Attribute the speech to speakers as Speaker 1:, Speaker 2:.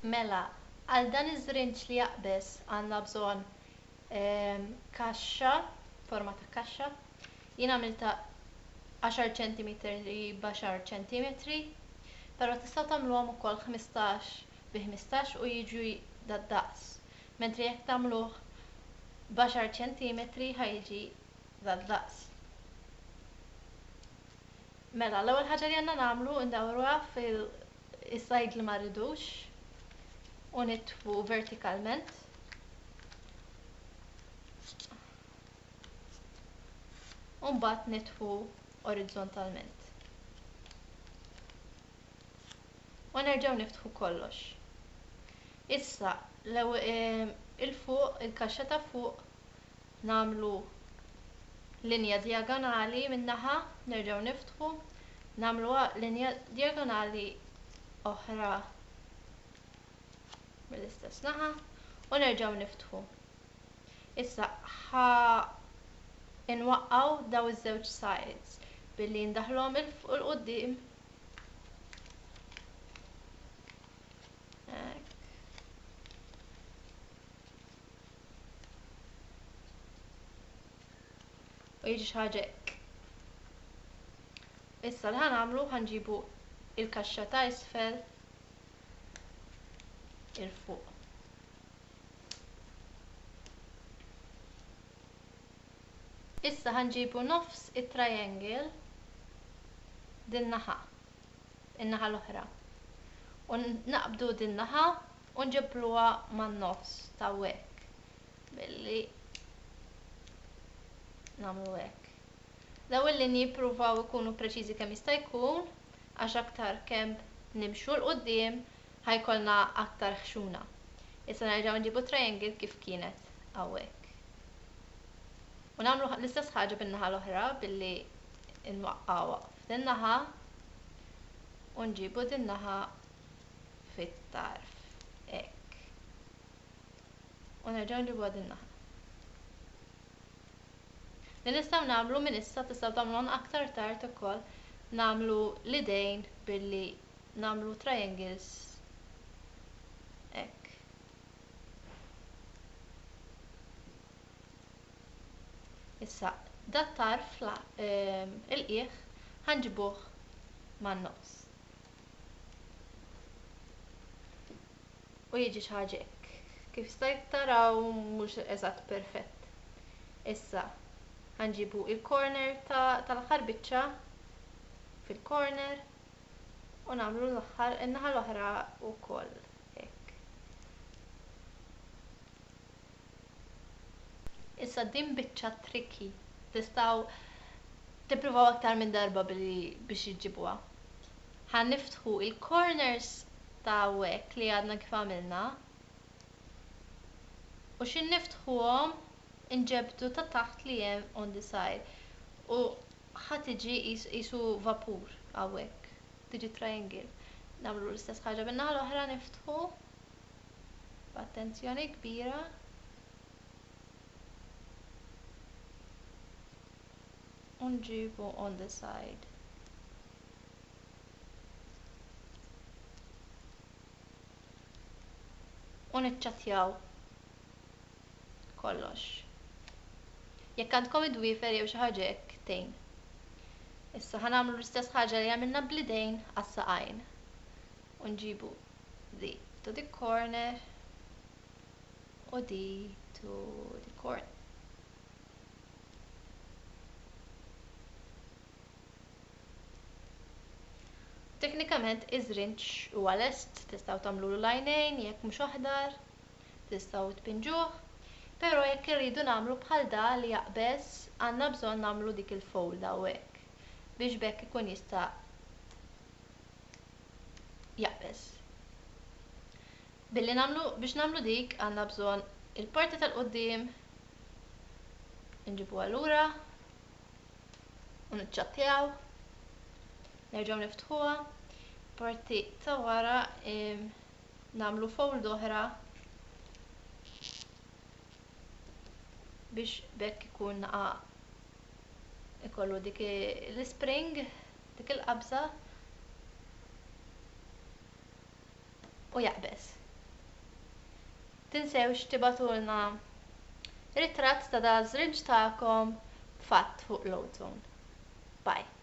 Speaker 1: Mela, għal dan iż-żrinġ li jaqbes għandna bżonn kaxxa, forma ta' kaxxa. Jien għamilta 10 cm b'10 cm, però tistgħu tagħmluhom ukoll 15 bi 15 u jiġu dad-daqs. Mentri jekk tagħmluh b'10 cm ħajġi dad-daqs. Mela, l-ewwel ħaġa li għandna nagħmlu ndawruha fil-sajd li ma rridux u nitfu vertikalment. U mbagħad nitfu orizzontalment. U nerġgħu niftħu kollox. Issa il-fuq, il-kaxxa ta' fuq nagħmlu linja diagonali min-naħa, nerġgħu niftħu, nagħmluha linja diagonali oħra mill-istess naħa u nerġgħu niftħu. Issa inwaqqgħu daw iż-żewġ sides billi ndaħluhom il-qudiem u jiġi xi ħaġa hekk. Issa li ħanagħmlu ħanġibu il-kaxxa ta' isfel il-fuq. Issa ħanġibu nofs it-triangle din-naħa, in-naħa l-oħra. U naqbdu din-naħa u nġibruha man-nofs ta' hekk billi nagħmlu hekk. Daw il-linji jippruvaw ikunu preċiżi kemm jista' jkun għax aktar kemm nimxu l qudiem ħajkollna aktar ħxuna. Issa nerġgħu nġibu triangle kif kienet hawnhekk. U nagħmlu l-istess ħaġa bin-naħa l-oħra billi nwaqqgħuha f'din naħa u nġibu din naħa fit-tarf hekk. U nerġgħu nġibuha din naħa. Li nistgħu nagħmlu minn issa tistgħu tagħmluhom aktar tard ukoll nagħmlu l-idejn billi nagħmlu triangles hekk. Issa dat-tarf il-qiegħ ħanġibuh man-nofs. U jiġi xi ħaġa hekk. Kif tistgħu taraw mhux eżatt perfett. Issa ħanġibu il-corner tal-aħħar biċċa fil-corner u nagħmlu l-aħħar in-naħa l-oħra wkoll hekk. Issa din biċċa tricky. Tistgħu tippruvaw aktar minn darba biex iġġibuha. Ħanniftħu il-corners ta' hekk li għadna kif għamilna u xi niftħuhom inġebdu ta' taħt li hemm on the side u ħadd tiġi qisu vapur hawnhekk, tiġi triangle. Nagħmlu l-istess ħaġa bin-naħa l-oħra niftħu b'attenzjoni kbira. U nġibu on the side. U niċċattjaw kollox. Jekk għandkom id-dwiefer jew xi ħaġa hekk tgħin. Issa ħanagħmlu l-istess ħaġa li għamilna bl-idejn għas-saqajn. U nġibu di to the corner u di to the corner. Teknikament iż-żrinġ huwa lest, tistgħu tagħmlu l-għajnejn jekk mhux aħdar, tistgħu tpinġuh. Però jekk irridu nagħmlu bħal dan li jaqbes, għandna bżonn nagħmlu dik il-fold hawnhekk biex bekk ikun jista' jaqbes. Biex nagħmlu dik għandna bżonn il-parti tal-qudiem nġibuha lura u niċċattjaw, nerġgħu niftħuha, parti ta' wara nagħmlu fold oħra biex bekk ikun ikollu dik l-spring, dik il-qabża u jaqbes. tinsewx tibatulna ritratt ta' da żrinġ tagħkom fatt fuq l-Ozone. Bye.